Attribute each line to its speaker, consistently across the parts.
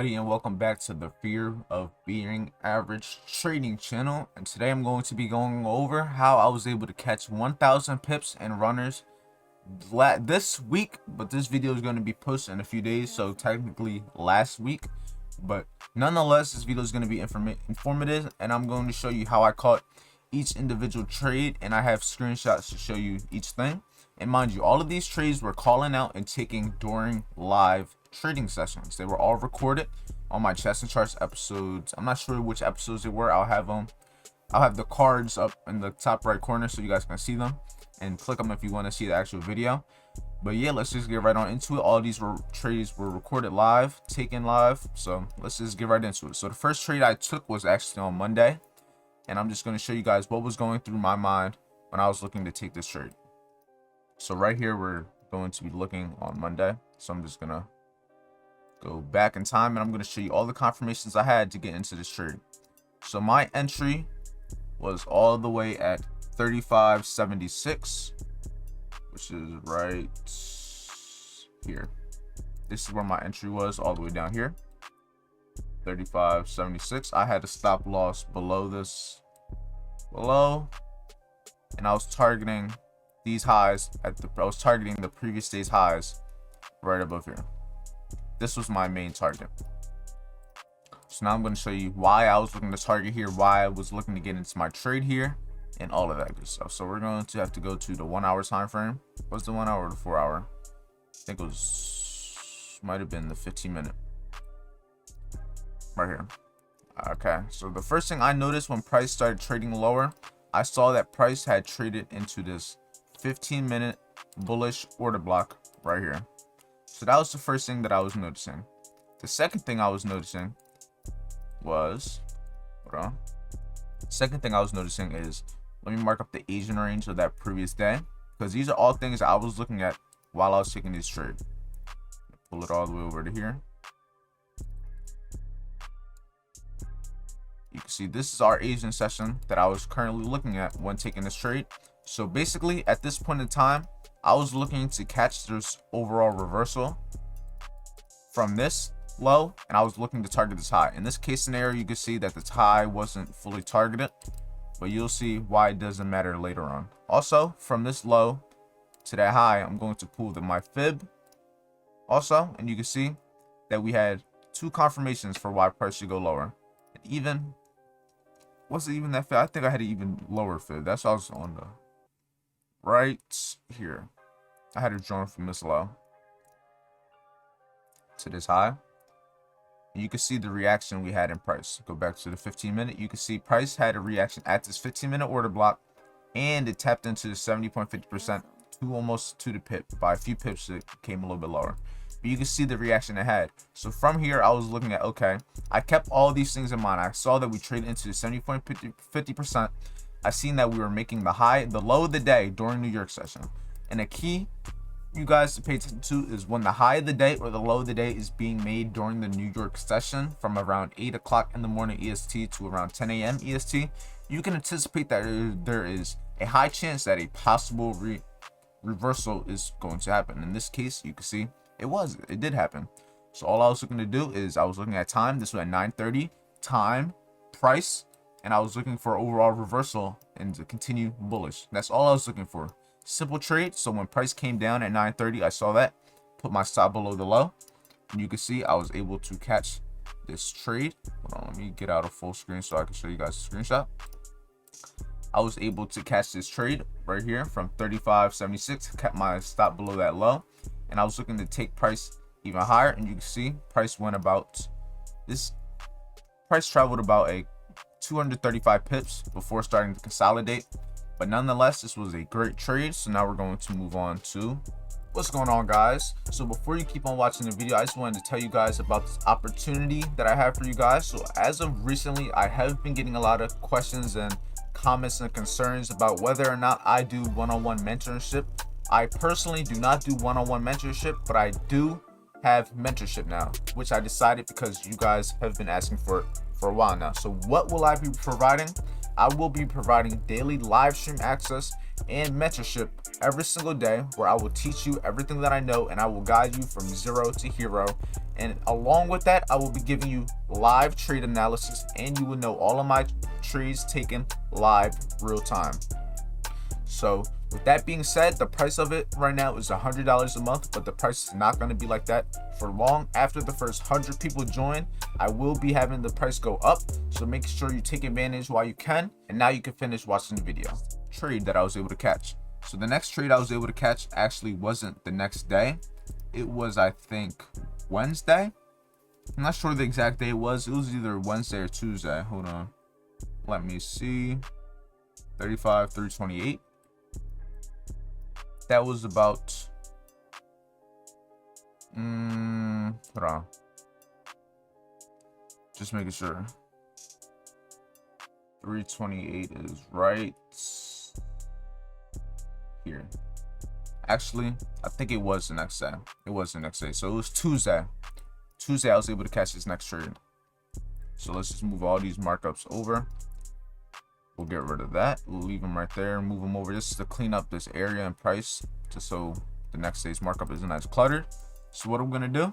Speaker 1: everybody, and welcome back to the Fear of Being Average trading channel. And today I'm going to be going over how I was able to catch 1,000 pips and runners this week, but this video is going to be posted in a few days, so technically last week. But nonetheless, this video is going to be informative, and I'm going to show you how I caught each individual trade, and I have screenshots to show you each thing. And mind you, all of these trades were calling out and taking during live trading sessions. They were all recorded on my chess and charts episodes. I'm not sure which episodes they were. I'll have the cards up in the top right corner so you guys can see them, and click them if you want to see the actual video. But yeah, let's just get right on into it. All of these trades were recorded live, taken live, so let's just get right into it. So the first trade I took was actually on Monday, and I'm just going to show you guys what was going through my mind when I was looking to take this trade. So right here, we're going to be looking on Monday. So I'm just going to go back in time, and I'm going to show you all the confirmations I had to get into this trade. So my entry was all the way at 35.76, which is right here. This is where my entry was, all the way down here, 35.76. I had a stop loss below this, and I was targeting these highs I was targeting the previous day's highs right above here. This was my main target. So now I'm going to show you why I was looking to target here, why I was looking to get into my trade here, and all of that good stuff. So we're going to have to go to the 1 hour time frame. What's the 1 hour or the 4 hour? I think it might have been the 15-minute right here. Okay, so the first thing I noticed when price started trading lower, I saw that price had traded into this 15-minute bullish order block right here. So that was the first thing that I was noticing. The second thing I was noticing was, is, let me mark up the Asian range of that previous day, because these are all things I was looking at while I was taking this trade. Pull it all the way over to here. You can see this is our Asian session that I was currently looking at when taking this trade. So basically, at this point in time, I was looking to catch this overall reversal from this low, and I was looking to target this high. In this case scenario, you can see that this high wasn't fully targeted, but you'll see why it doesn't matter later on. Also, from this low to that high, I'm going to pull my fib also, and you can see that we had two confirmations for why price should go lower. And even, was it even that fib? I think I had an even lower fib. That's why I was on the right here. I had it drawn from this low to this high. And you can see the reaction we had in price. Go back to the 15-minute. You can see price had a reaction at this 15-minute order block, and it tapped into the 70.50% to almost to the pip. By a few pips, it came a little bit lower. But you can see the reaction it had. So from here, I was looking at, okay, I kept all these things in mind. I saw that we traded into the 70.50%. I seen that we were making the low of the day during New York session. And the key you guys to pay attention to is when the high of the day or the low of the day is being made during the New York session from around 8 o'clock in the morning EST to around 10 a.m. EST, you can anticipate that there is a high chance that a possible reversal is going to happen. In this case, you can see it did happen. So all I was looking to do is I was looking at time. This was at 9:30 time, price, and I was looking for overall reversal and to continue bullish. That's all I was looking for. Simple trade. So when price came down at 9:30, I saw that, put my stop below the low, and you can see I was able to catch this trade. Hold on, let me get out of full screen so I can show you guys a screenshot. I was able to catch this trade right here from 35.76, kept my stop below that low, and I was looking to take price even higher, and you can see price traveled about a 235 pips before starting to consolidate. But nonetheless, this was a great trade. So now we're going to move on to what's going on, guys. So before you keep on watching the video, I just wanted to tell you guys about this opportunity that I have for you guys. So as of recently, I have been getting a lot of questions and comments and concerns about whether or not I do one-on-one mentorship. I personally do not do one-on-one mentorship, but I do have mentorship now, which I decided because you guys have been asking for it for a while now. So what will I be providing? I will be providing daily live stream access and mentorship every single day, where I will teach you everything that I know and I will guide you from zero to hero. And along with that, I will be giving you live trade analysis, and you will know all of my trades taken live, real time. So with that being said, the price of it right now is $100 a month, but the price is not going to be like that for long. After the first 100 people join, I will be having the price go up. So make sure you take advantage while you can. And now you can finish watching the video. Trade that I was able to catch. So the next trade I was able to catch actually wasn't the next day. It was, I think, Wednesday. I'm not sure the exact day it was. It was either Wednesday or Tuesday. Hold on. Let me see. 35 through 28. That was about hold on, just making sure. 328 is right here. Actually, I think it was the next day. It was the next day. So it was Tuesday. I was able to catch this next trade. So let's just move all these markups over. We'll get rid of that. We'll leave them right there. Move them over. This is to clean up this area and price, just so the next day's markup isn't as cluttered. So what I'm going to do,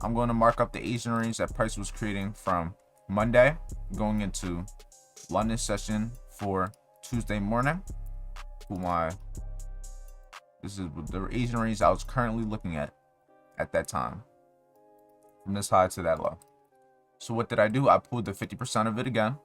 Speaker 1: I'm going to mark up the Asian range that price was creating from Monday going into London session for Tuesday morning. This is the Asian range I was currently looking at that time, from this high to that low. So what did I do? I pulled the 50% of it again.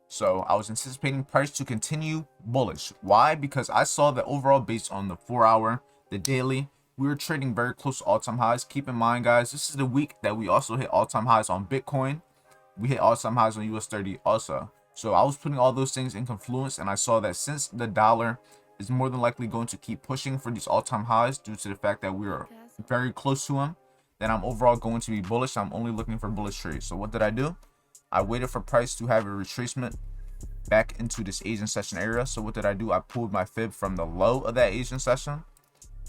Speaker 1: So I was anticipating price to continue bullish. Why? Because I saw that overall, based on the 4-hour, the daily, we were trading very close to all-time highs. Keep in mind, guys, this is the week that we also hit all-time highs on Bitcoin. We hit all-time highs on US30 also. So I was putting all those things in confluence, and I saw that since the dollar is more than likely going to keep pushing for these all-time highs due to the fact that we are very close to them, then I'm overall going to be bullish. I'm only looking for bullish trades. So what did I do? I waited for price to have a retracement back into this Asian session area. So what did I do? I pulled my fib from the low of that Asian session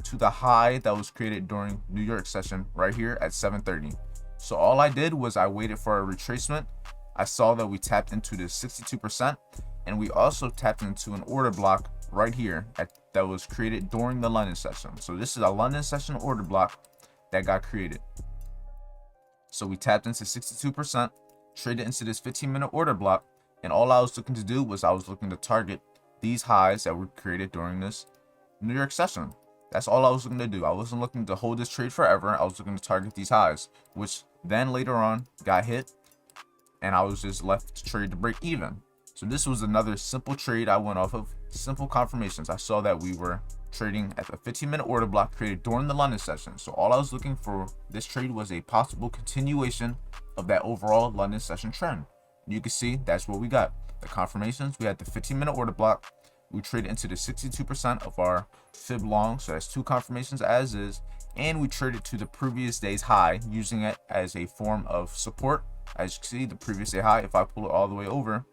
Speaker 1: to the high that was created during New York session right here at 7:30. So all I did was I waited for a retracement. I saw that we tapped into this 62%, and we also tapped into an order block right here that was created during the London session. So this is a London session order block that got created. So we tapped into 62%, traded into this 15-minute order block, and all I was looking to do was I was looking to target these highs that were created during this New York session. That's all I was looking to do. I wasn't looking to hold this trade forever. I was looking to target these highs, which then later on got hit, and I was just left to trade to break even. So this was another simple trade I went off of, simple confirmations. I saw that we were trading at the 15-minute order block created during the London session. So all I was looking for this trade was a possible continuation of that overall London session trend. And you can see that's what we got. The confirmations, we had the 15-minute order block. We traded into the 62% of our fib long. So that's two confirmations as is. And we traded to the previous day's high, using it as a form of support. As you can see, the previous day high, if I pull it all the way over,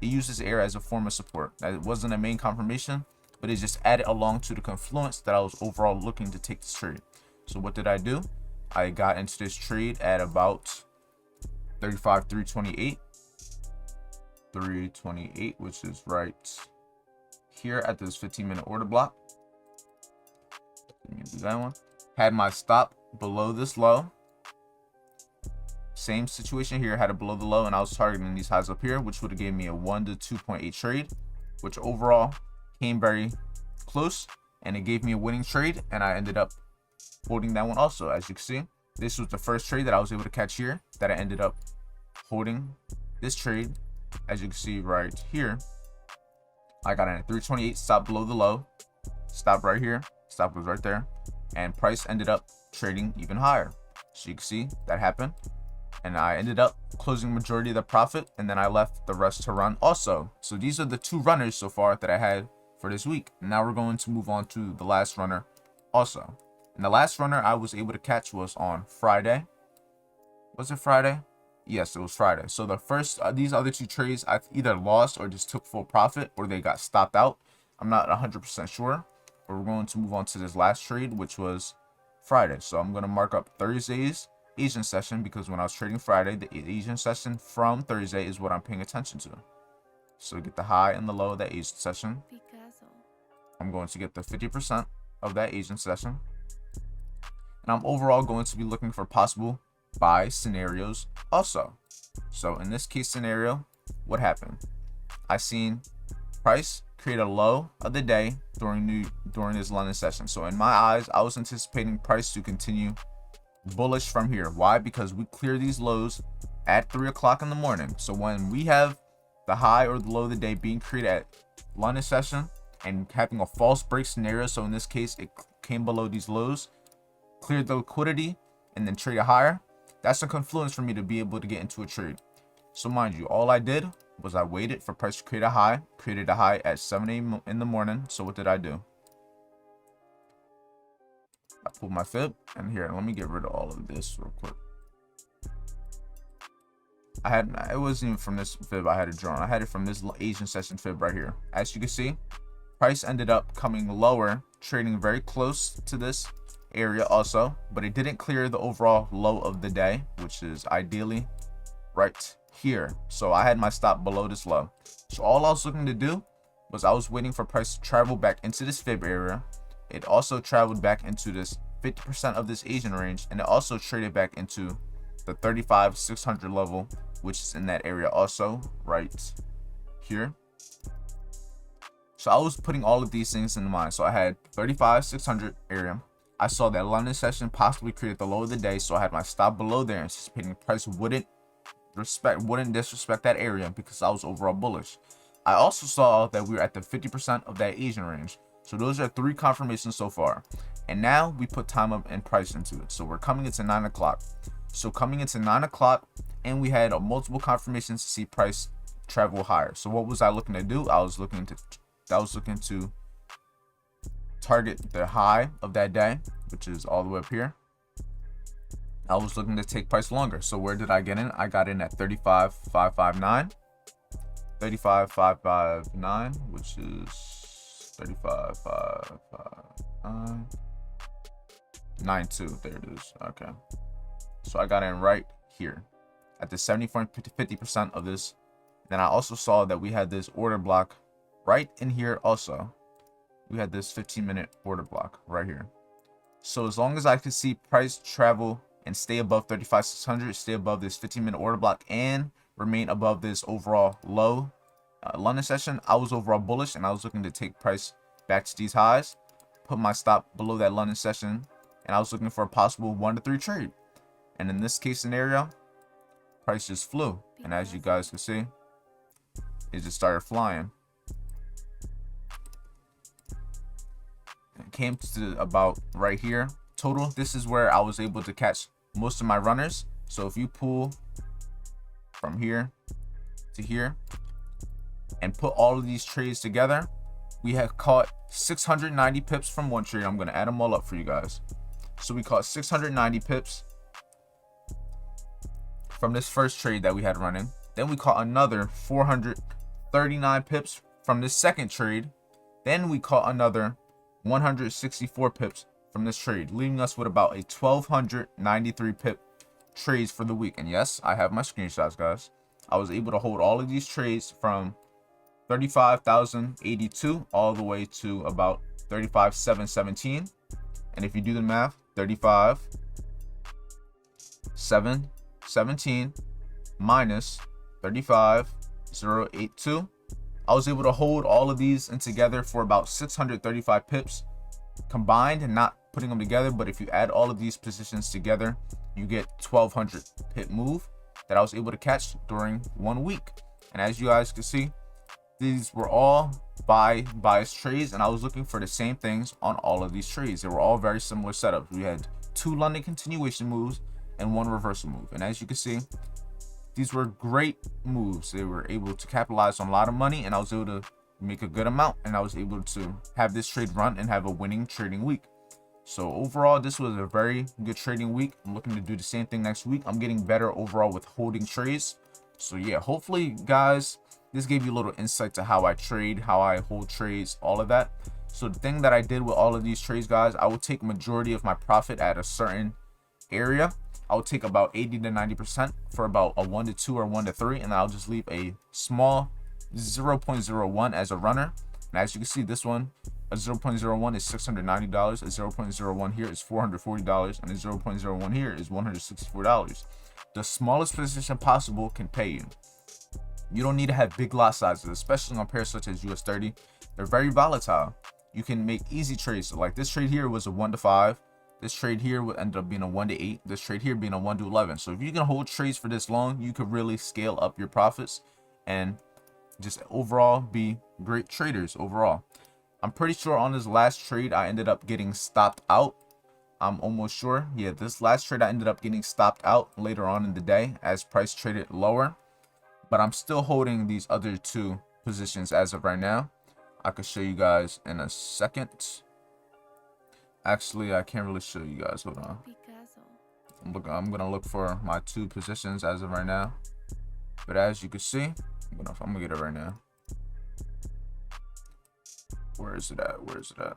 Speaker 1: it uses air as a form of support. That wasn't a main confirmation, but it just added along to the confluence that I was overall looking to take this trade. So what did I do? I got into this trade at about 328, which is right here at this 15-minute order block. Let me do that one. Had my stop below this low. Same situation here, had it below the low, and I was targeting these highs up here, which would have gave me a 1 to 2.8 trade, which overall came very close, and it gave me a winning trade, and I ended up holding that one also. As you can see, this was the first trade that I was able to catch here, that I ended up holding this trade. As you can see right here, I got in at 328, stop below the low, stop right here, stop was right there, and price ended up trading even higher. So you can see that happened, and I ended up closing majority of the profit, and then I left the rest to run also. So these are the two runners so far that I had for this week. Now we're going to move on to the last runner also. And the last runner I was able to catch was on Friday. Was it Friday? Yes, it was Friday. So the first, these other two trades, I either lost or just took full profit, or they got stopped out. I'm not 100% sure, but we're going to move on to this last trade, which was Friday. So I'm going to mark up Thursday's Asian session, because when I was trading Friday, the Asian session from Thursday is what I'm paying attention to. So get the high and the low of that Asian session. I'm going to get the 50% of that Asian session. And I'm overall going to be looking for possible buy scenarios also. So in this case scenario, what happened? I seen price create a low of the day during this London session. So in my eyes, I was anticipating price to continue bullish from here. Why? Because we clear these lows at 3 o'clock in the morning. So when we have the high or the low of the day being created at London session and having a false break scenario, so in this case it came below these lows, cleared the liquidity, and then traded higher, that's a confluence for me to be able to get into a trade. So mind you, all I did was I waited for price to create a high, created a high at 7 a.m. in the morning. So what did I do? I pulled my fib, and here, let me get rid of all of this real quick. It wasn't even from this fib I had it drawn. I had it from this Asian session fib right here. As you can see, price ended up coming lower, trading very close to this area also, but it didn't clear the overall low of the day, which is ideally right here. So I had my stop below this low. So all I was looking to do was I was waiting for price to travel back into this fib area. It also traveled back into this 50% of this Asian range, and it also traded back into the 35,600 level, which is in that area also right here. So I was putting all of these things in mind. So I had 35,600 area. I saw that London session possibly created the low of the day, so I had my stop below there, anticipating price wouldn't disrespect that area because I was overall bullish. I also saw that we were at the 50% of that Asian range. So those are 3 confirmations so far. And now we put time up and price into it. So we're coming into 9 o'clock. So coming into 9 o'clock, and we had multiple confirmations to see price travel higher. So what was I looking to do? I was looking to target the high of that day, which is all the way up here. I was looking to take price longer. So where did I get in? I got in at 35,559. 35,559, which is 35,559.92. There it is. Okay. So I got in right here at the 50% of this. Then I also saw that we had this order block right in here also. We had this 15-minute order block right here. So as long as I could see price travel and stay above 35,600, stay above this 15-minute order block, and remain above this overall low London session, I was overall bullish, and I was looking to take price back to these highs, put my stop below that London session, and I was looking for a possible 1 to 3 trade. And in this case scenario, price just flew, and as you guys can see, it just started flying. It came to about right here total. This is where I was able to catch most of my runners. So if you pull from here to here and put all of these trades together, we have caught 690 pips from one trade. I'm going to add them all up for you guys. So we caught 690 pips from this first trade that we had running. Then we caught another 439 pips from this second trade. Then we caught another 164 pips from this trade, leaving us with about a 1,293 pip trades for the week. And yes, I have my screenshots, guys. I was able to hold all of these trades from 35,082 all the way to about 35,717. And if you do the math, 35,717 minus 35,082, I was able to hold all of these in together for about 635 pips combined, and not putting them together. But if you add all of these positions together, you get 1,200 pip move that I was able to catch during 1 week. And as you guys can see, these were all bias trades, and I was looking for the same things on all of these trades. They were all very similar setups. We had 2 London continuation moves and 1 reversal move. And as you can see, these were great moves. They were able to capitalize on a lot of money, and I was able to make a good amount, and I was able to have this trade run and have a winning trading week. So overall, this was a very good trading week. I'm looking to do the same thing next week. I'm getting better overall with holding trades. So yeah, hopefully guys, this gave you a little insight to how I trade, how I hold trades, all of that. So the thing that I did with all of these trades, guys, I would take majority of my profit at a certain area. I would take about 80 to 90% for about a 1 to 2 or 1 to 3, and then I'll just leave a small 0.01 as a runner. And as you can see, this one, a 0.01 is $690, a 0.01 here is $440, and a 0.01 here is $164. The smallest position possible can pay you. You don't need to have big lot sizes, especially on pairs such as US30. They're very volatile. You can make easy trades. So like this trade here was a 1 to 5. This trade here would end up being a 1 to 8. This trade here being a 1 to 11. So if you can hold trades for this long, you could really scale up your profits and just overall be great traders overall. I'm pretty sure on this last trade I ended up getting stopped out. I'm almost sure. Yeah, this last trade I ended up getting stopped out later on in the day as price traded lower. But I'm still holding these other two positions as of right now. I could show you guys in a second. Actually, I can't really show you guys. Hold on. I'm gonna look for my two positions as of right now. But as you can see, I'm gonna get it right now. Where is it at? Where is it at?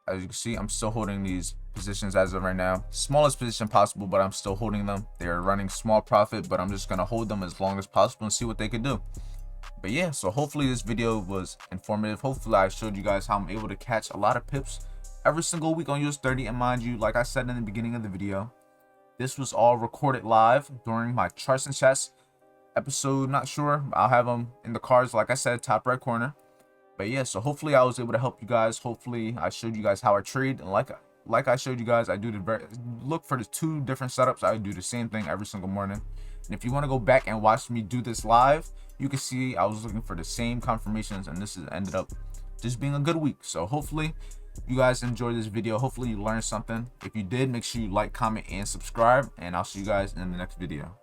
Speaker 1: As you can see, I'm still holding these positions as of right now. Smallest position possible, but I'm still holding them. They're running small profit, but I'm just gonna hold them as long as possible and see what they can do. But yeah, so hopefully this video was informative. Hopefully I showed you guys how I'm able to catch a lot of pips every single week on US30. And mind you, like I said in the beginning of the video, this was all recorded live during my charts and chats episode. Not sure, I'll have them in the cards, like I said, top right corner. But yeah, so hopefully I was able to help you guys. Hopefully I showed you guys how I trade, and like I showed you guys, I do look for the two different setups. I do the same thing every single morning. And if you want to go back and watch me do this live, you can see I was looking for the same confirmations, and this has ended up just being a good week. So hopefully you guys enjoyed this video. Hopefully you learned something. If you did, make sure you like, comment, and subscribe, and I'll see you guys in the next video.